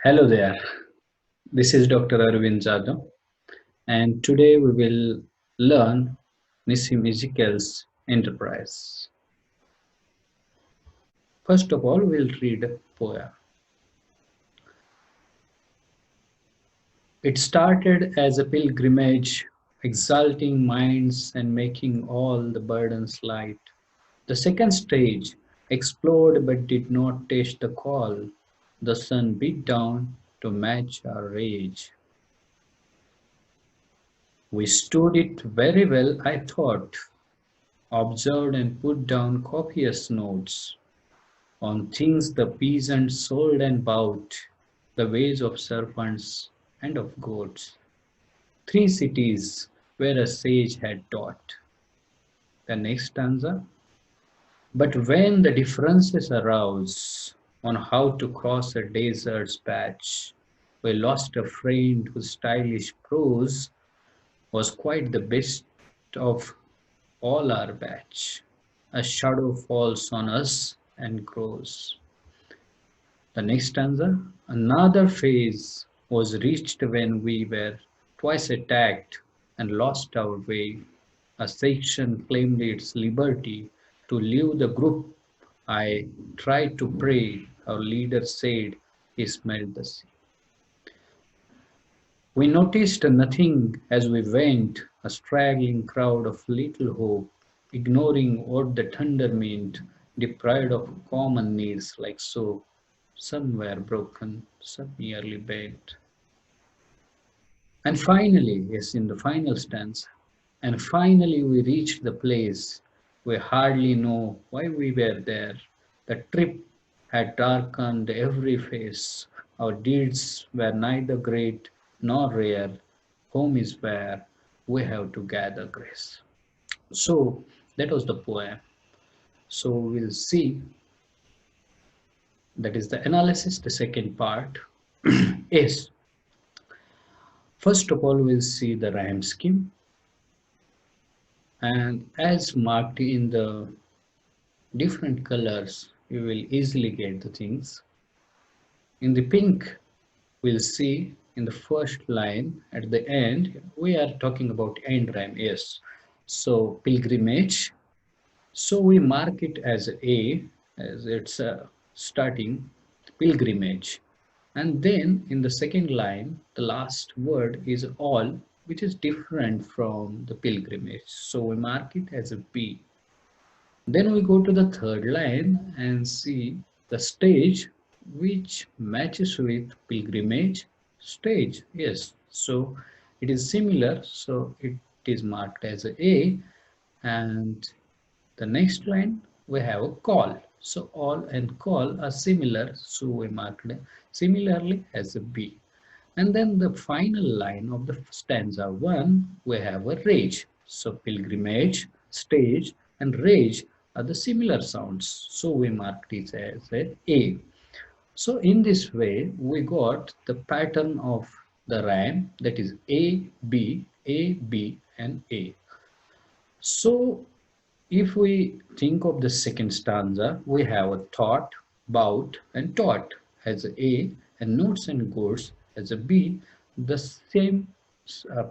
Hello there, this is Dr. Arvind Jadhav, and today we will learn Nissim Ezekiel's Enterprise. First of all, we'll read a poem. It started as a pilgrimage, exalting minds and making all the burdens light. The second stage explored but did not taste the call. The sun beat down to match our rage. We stood it very well, I thought, observed and put down copious notes on things the peasant sold and bought, the ways of serpents and of goats. Three cities where a sage had taught. The next stanza. But when the differences arose on how to cross a desert's patch, we lost a friend whose stylish prose was quite the best of all our batch. A shadow falls on us and grows. The next stanza. Another phase was reached when we were twice attacked and lost our way. A section claimed its liberty to leave the group. I tried to pray. Our leader said he smelled the sea. We noticed nothing as we went, a straggling crowd of little hope, ignoring what the thunder meant, deprived of common needs like soap. Some were broken, some merely bent. And finally, yes, in the final stanza, and finally we reached the place. We hardly know why we were there. The trip had darkened every face. Our deeds were neither great nor rare. Home is where we have to gather grace. So that was the poem. So we'll see, that is the analysis. The second part is, first of all, we'll see the rhyme scheme. And as marked in the different colors, you will easily get the things. In the pink, we'll see in the first line at the end, we are talking about end rhyme, yes. So pilgrimage, so we mark it as A, as it's a starting pilgrimage. And then in the second line, the last word is all, which is different from the pilgrimage. So we mark it as a B. Then we go to the third line and see the stage which matches with pilgrimage stage. Yes, so it is similar, so it is marked as A. And the next line we have a call. So all and call are similar, so we marked similarly as a B. And then the final line of the stanza 1, we have a rage. So pilgrimage, stage, and rage are the similar sounds. So we marked it as a A. So in this way, we got the pattern of the rhyme, that is A, B, A, B, and A. So if we think of the second stanza, we have a thought, bout, and taught as a A, and notes and goes as a B. The same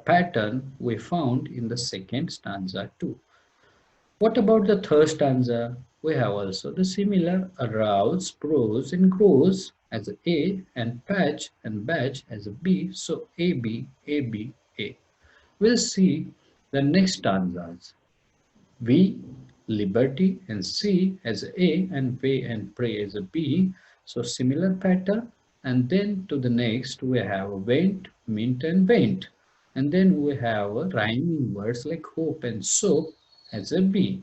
pattern we found in the second stanza too. What about the third stanza? We have also the similar arouse, prose, and grows as a A, and patch and batch as a B. So A, B, A, B, A. We'll see the next stanzas. V, liberty, and C as A, and way and pray as a B. So similar pattern. And then to the next we have went, mint, and went. And then we have rhyming words like hope and soap as a B.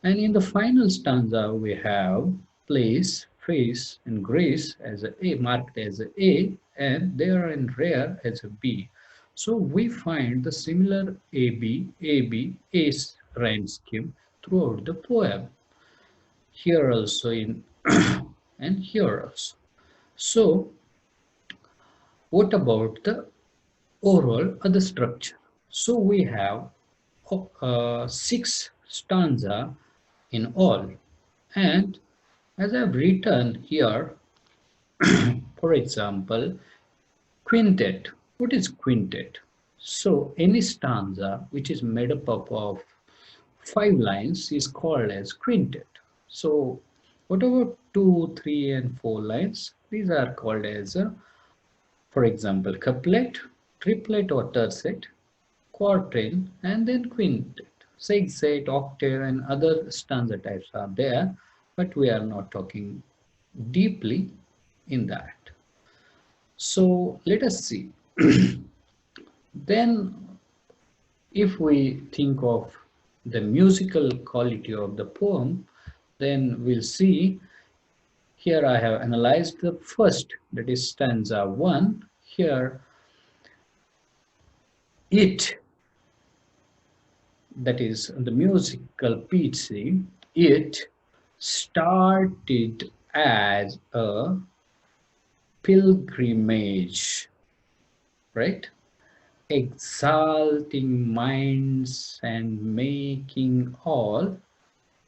And in the final stanza we have place, face, and grace as a marked as A, and there and rare as a B. So we find the similar A rhyme scheme throughout the poem. Here also in and here also. So what about the overall other structure? So we have 6 stanza in all, and as I've written here, For example, quintet. What is quintet? So any stanza which is made up of 5 lines is called as quintet. So whatever 2, 3, and 4 lines, these are called as, for example, couplet, triplet or tercet, quatrain, and then quintet. Sextet, octave, and other stanza types are there, but we are not talking deeply in that. So let us see. Then, if we think of the musical quality of the poem, then we'll see here I have analyzed the first, that is stanza 1. Here, it, that is the musical PC, it started as a pilgrimage, right? Exalting minds and making all.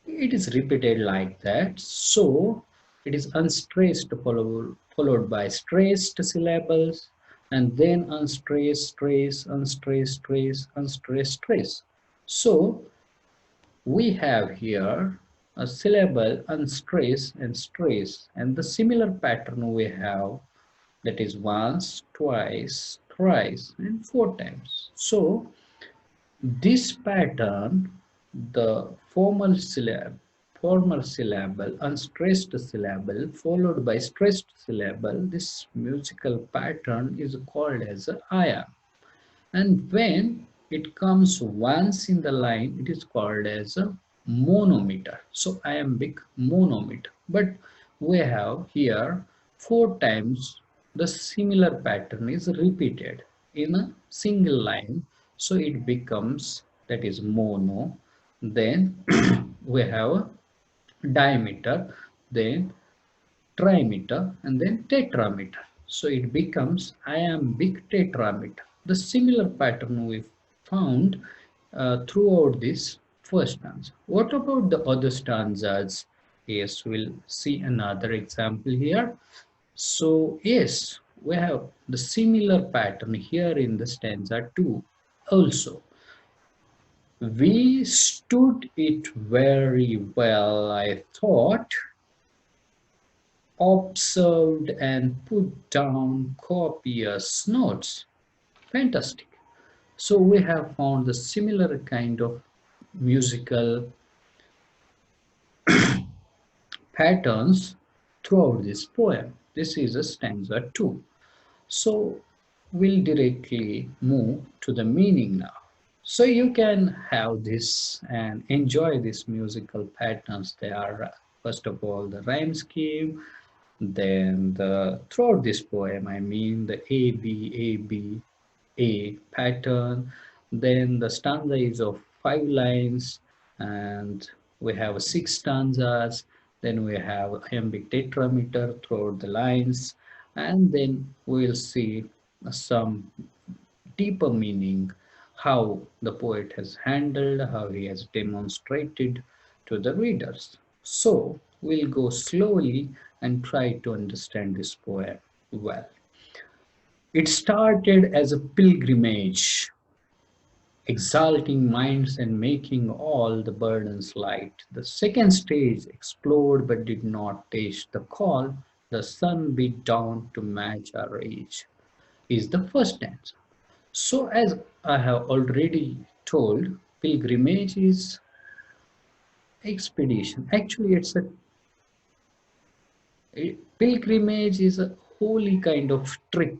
It is repeated like that. So it is unstressed followed by stressed syllables, and then unstressed, stress, unstressed, stress, unstressed, stress. So we have here a syllable unstressed and stress, and the similar pattern we have, that is once, twice, thrice, and 4 times. So this pattern, the formal syllable, unstressed syllable, followed by stressed syllable, this musical pattern is called as a aya. And when it comes once in the line, it is called as a monometer. So iambic monometer. But we have here 4 times the similar pattern is repeated in a single line. So it becomes, that is mono. Then we have a diameter, then trimeter, and then tetrameter. So it becomes iambic tetrameter. The similar pattern we found throughout this first stanza. What about the other stanzas? Yes, we'll see another example here. So yes, we have the similar pattern here in the stanza 2 also. We stood it very well, I thought, observed and put down copious notes. Fantastic. So we have found the similar kind of musical patterns throughout this poem. This is a stanza 2. So we'll directly move to the meaning now. So you can have this and enjoy these musical patterns. They are, first of all, the rhyme scheme, then throughout this poem, I mean the A pattern, then the stanza is of 5 lines, and we have 6 stanzas, then we have iambic tetrameter throughout the lines, and then we'll see some deeper meaning, how the poet has handled, how he has demonstrated to the readers. So we'll go slowly and try to understand this poem well. It started as a pilgrimage, exalting minds and making all the burdens light. The second stage explored but did not taste the call. The sun beat down to match our age, is the first stanza. So, as I have already told, pilgrimage is expedition. Actually, pilgrimage is a holy kind of trip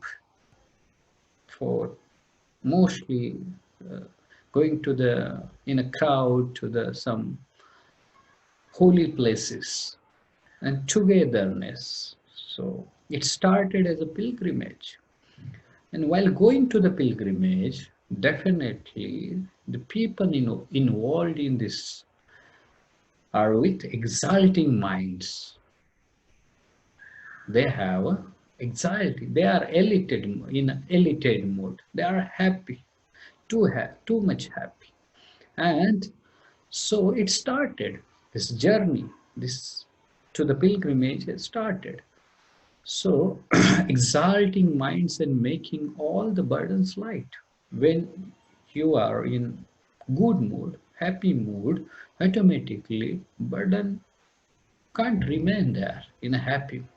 for mostly uh, going to the in a crowd to the some holy places and togetherness. So it started as a pilgrimage, and while going to the pilgrimage, definitely the people involved in this are with exalting minds. They have anxiety. They are elated in elated mood. They are happy, too much happy. And so it started. This journey, this to the pilgrimage has started. So, exalting minds and making all the burdens light. When you are in good mood, happy mood, automatically burden can't remain there in a happy mood.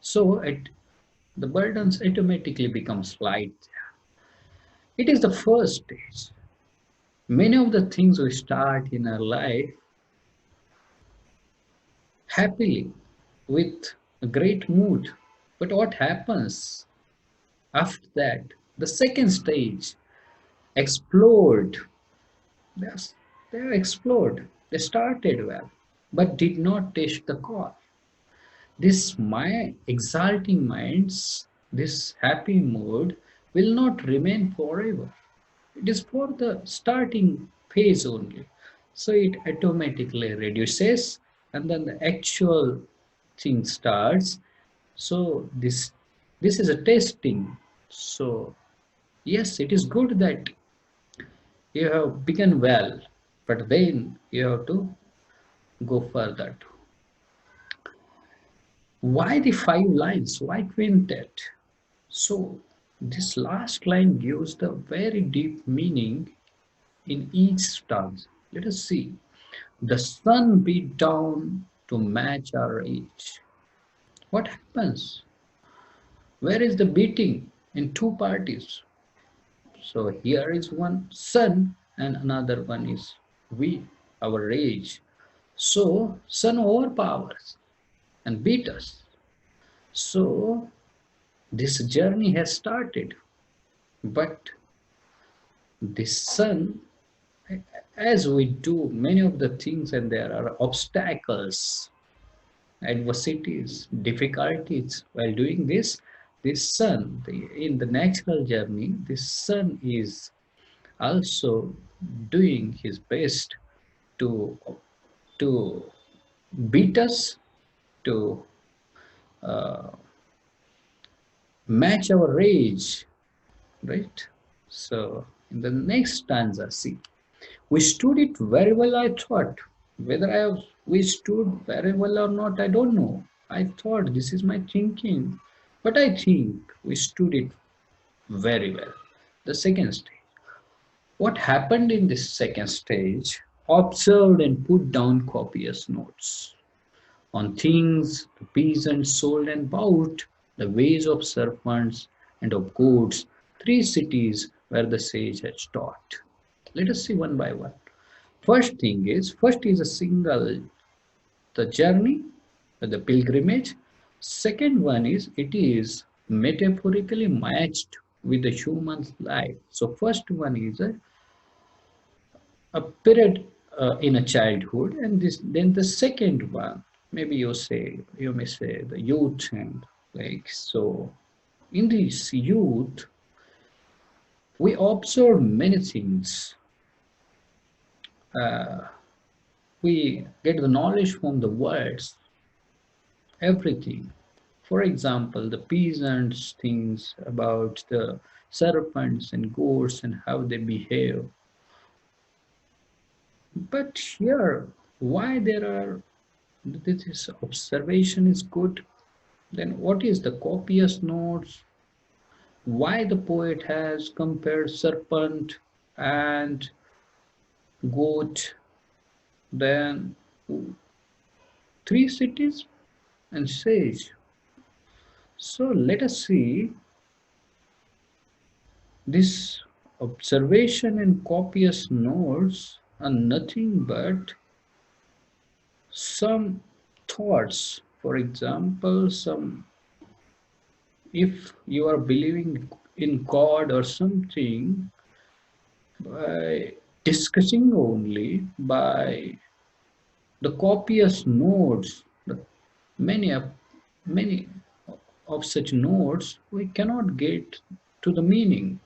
So, the burdens automatically becomes light. It is the first stage. Many of the things we start in our life happily with a great mood. But what happens after that? The second stage explode. Yes, they explode. They started well, but did not taste the call. This my exalting minds, this happy mood will not remain forever. It is for the starting phase only. So it automatically reduces and then the actual thing starts. So this is a testing. So yes, it is good that you have begun well, but then you have to go further. Why the five lines? Why quintet? So this last line gives the very deep meaning in each stanza. Let us see. The sun beat down to match our age. What happens? Where is the beating in two parties? So here is one sun and another one is we, our rage. So sun overpowers and beat us. So this journey has started, but the sun, as we do many of the things, and there are obstacles, adversities, difficulties while doing this. This sun, in the natural journey, this sun is also doing his best to to beat us, to uh, match our rage, right? So in the next stanza, see, we stood it very well, I thought. Whether we stood very well or not, I don't know. I thought this is my thinking, but I think we stood it very well. The second stage. What happened in this second stage? Observed and put down copious notes on things the peasants sold and bought, the ways of serpents and of goats, three cities where the sage had taught. Let us see one by one. First is a single, the journey, the pilgrimage. Second one is it is metaphorically matched with the human's life. So first one is a period in a childhood, and this then the second one, maybe you may say the youth, and like so in this youth we observe many things. Uh, we get the knowledge from the words, everything. For example, the peasants things about the serpents and goats and how they behave. But here, why there are this observation is good, then what is the copious notes? Why the poet has compared serpent and goat, then three cities and sage. So let us see this observation and copious notes are nothing but some thoughts. For example, some if you are believing in God or something, by discussing only by the copious notes, many of many of such notes, we cannot get to the meaning,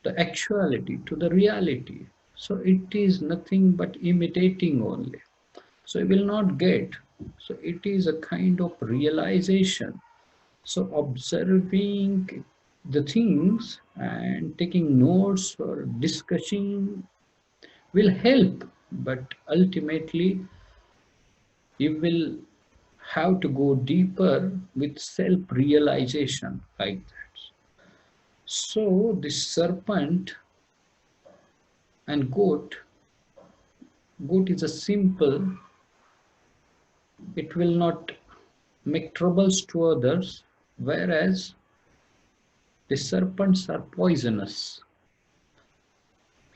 the actuality, to the reality. So it is nothing but imitating only. So we will not get. So it is a kind of realization. So observing the things and taking notes or discussing will help, but ultimately you will have to go deeper with self-realization like that. So the serpent and goat is a simple, it will not make troubles to others, whereas the serpents are poisonous.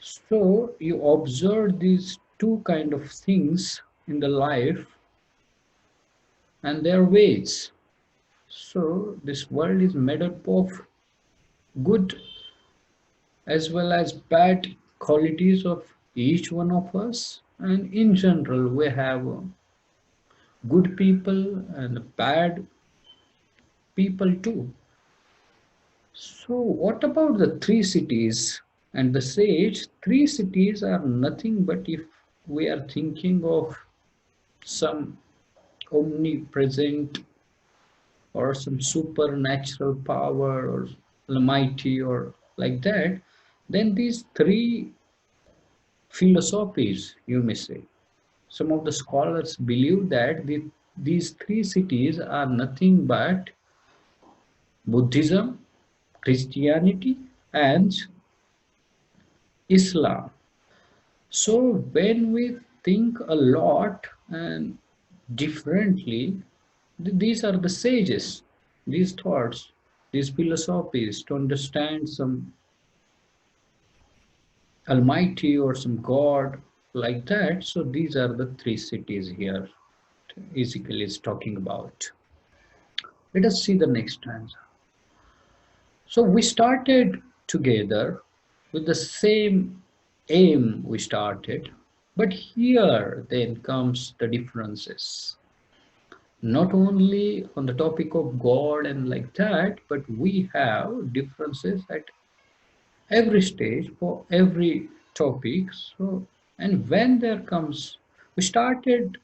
So you observe these two kind of things in the life and their ways. So this world is made up of good as well as bad qualities of each one of us, and in general we have good people and bad people too. So what about the three cities and the sage? Three cities are nothing but, if we are thinking of some omnipresent or some supernatural power or almighty or like that, then these three philosophies, you may say, some of the scholars believe that these three cities are nothing but Buddhism, Christianity, and Islam. So when we think a lot and differently, these are the sages, these thoughts, these philosophies to understand some almighty or some god like that. So these are the three cities here Ezekiel is talking about. Let us see the next stanza. So we started together with the same aim we started, but here then comes the differences. Not only on the topic of God and like that, but we have differences at every stage for every topic. So, and when there comes, we started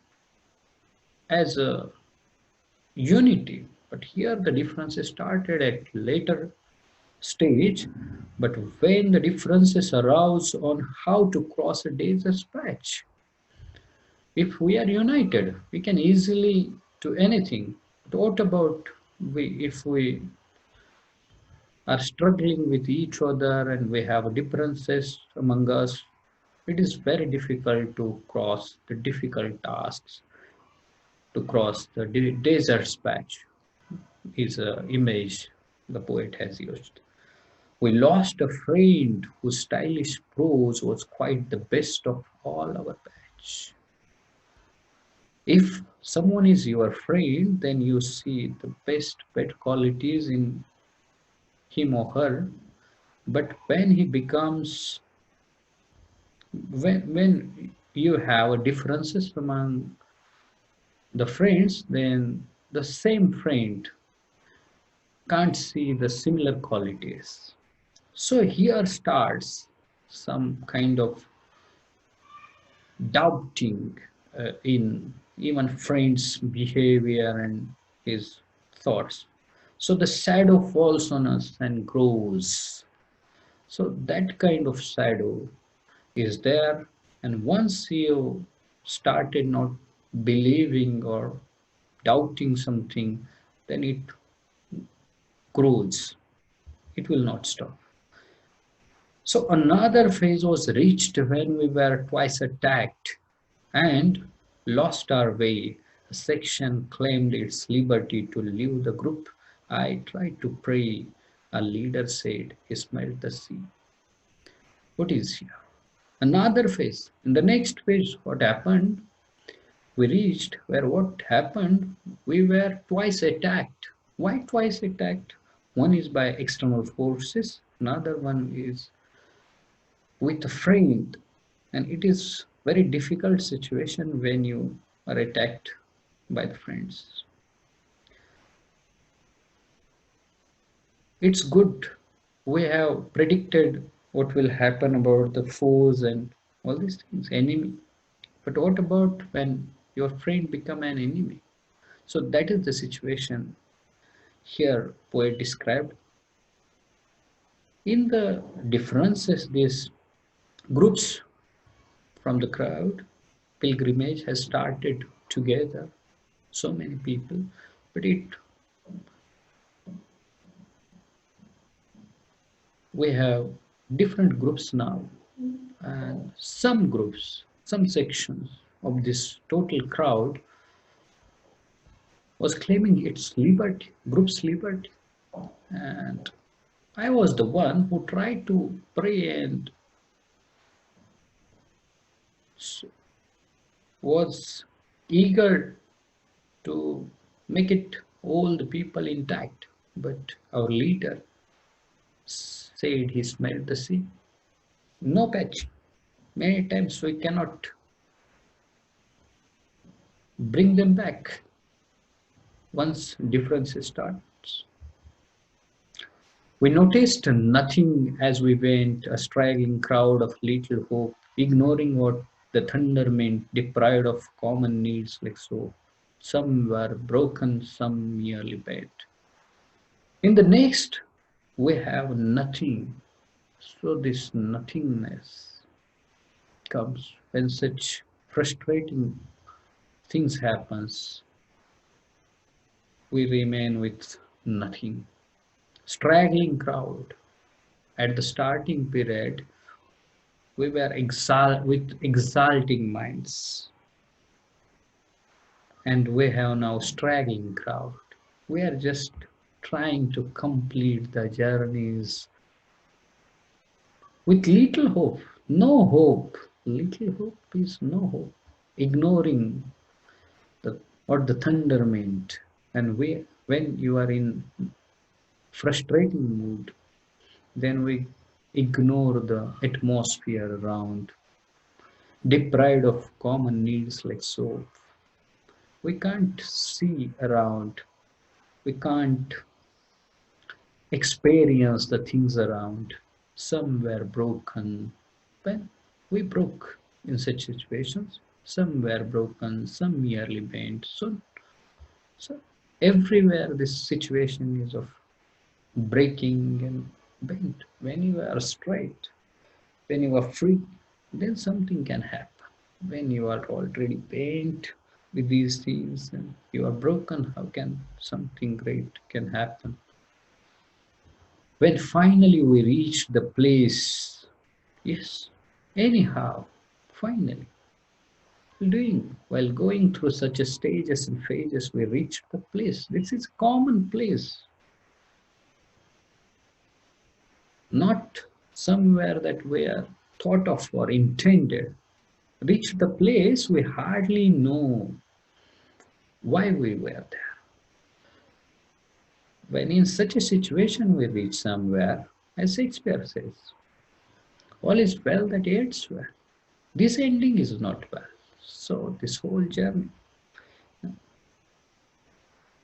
as a unity, but here the differences started at later stage. But when the differences arouse on how to cross a dangerous patch, if we are united, we can easily do anything. But what about if we are struggling with each other and we have differences among us? It is very difficult to cross the difficult tasks, to cross the desert patch, is an image the poet has used. We lost a friend whose stylish prose was quite the best of all our batch. If someone is your friend, then you see the best qualities in him or her. But when he becomes, when you have differences among the friends, then the same friend can't see the similar qualities. So here starts some kind of doubting in even friend's behavior and his thoughts. So the shadow falls on us and grows. So that kind of shadow is there, and once you started not believing or doubting something, then it grows. It will not stop. So another phase was reached when we were twice attacked and lost our way. A section claimed its liberty to leave the group. I tried to pray. A leader said he smelled the sea. What is here? Another phase. In the next phase, what happened? We reached where what happened? We were twice attacked. Why twice attacked? One is by external forces, another one is with a friend, and it is very difficult situation when you are attacked by the friends. It's good we have predicted what will happen about the foes and all these things, enemy, but what about when your friend become an enemy? So that is the situation here poet described. In the differences, these groups from the crowd pilgrimage has started together. so many people, but we have different groups now, and some groups, some sections of this total crowd was claiming its liberty, group's liberty, and I was the one who tried to pray and was eager to make it all the people intact. But our leader said he smelled the sea. No patch. Many times we cannot bring them back once difference starts. We noticed nothing as we went, a straggling crowd of little hope, ignoring what the thunder meant, deprived of common needs like so. Some were broken, some merely bent. In the next, we have nothing. So this nothingness comes when such frustrating things happens. We remain with nothing. Straggling crowd. At the starting period, we were with exalting minds, and we have now straggling crowd. We are just trying to complete the journeys with little hope, no hope. Little hope is no hope. Ignoring the, what the thunder meant. And when you are in frustrating mood, then we ignore the atmosphere around, deprived of common needs like soap. We can't see around, we can't experience the things around. Some were broken when we broke in such situations. Some were broken, some merely bent. So everywhere this situation is of breaking and bent. When you are straight, when you are free, then something can happen. When you are already bent with these things and you are broken, how can something great can happen? When finally we reach the place, yes, anyhow, finally, doing while going through such a stages and phases, we reach the place. This is common place, not somewhere that we are thought of or intended. Reach the place we hardly know why we were there. When in such a situation we reach somewhere, as Shakespeare says, all is well that ends well. This ending is not well. So this whole journey,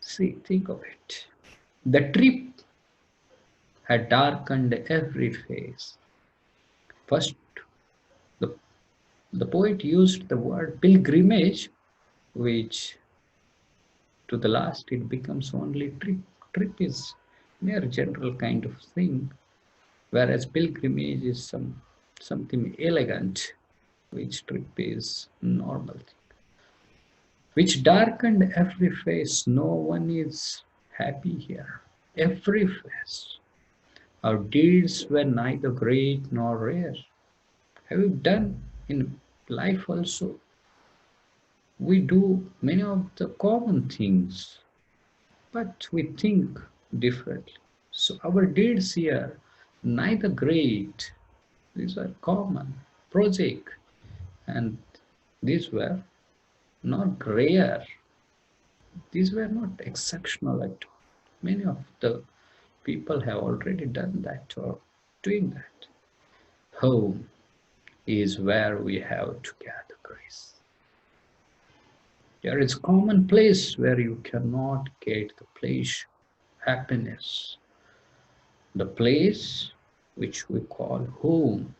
see, think of it. The trip had darkened every face. First, the, the poet used the word pilgrimage, which to the last it becomes only trip. Trip is mere general kind of thing, whereas pilgrimage is something elegant, which trip is normal thing. Which darkened every face. No one is happy here. Every face. Our deeds were neither great nor rare. Have you done in life also? We do many of the common things, but we think differently. So our deeds here, neither great, these are common, prosodic, and these were not rare. These were not exceptional at all. Many of the people have already done that or doing that. Home is where we have to gather grace. There is common place where you cannot get the place happiness. The place which we call home,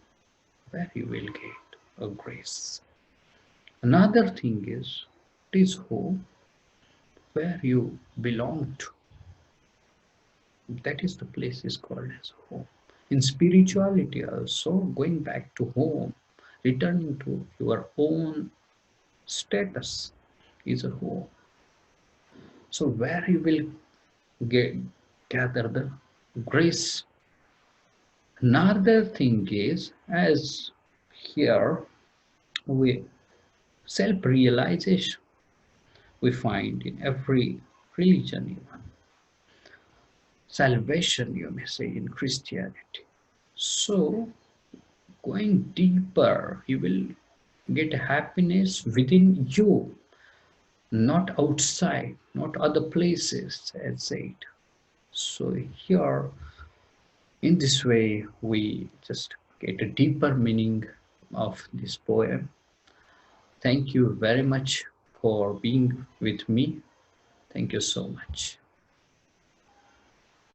where you will get a grace. Another thing is, it is home where you belong to. That is the place is called as home. In spirituality also, going back to home, returning to your own status is a home. So where you will get gather the grace. Another thing is, as here we self-realization we find in every religion, even salvation you may say in Christianity. So going deeper, you will get happiness within you, not outside, not other places, as said. So here, in this way, we just get a deeper meaning of this poem. Thank you very much for being with me. Thank you so much.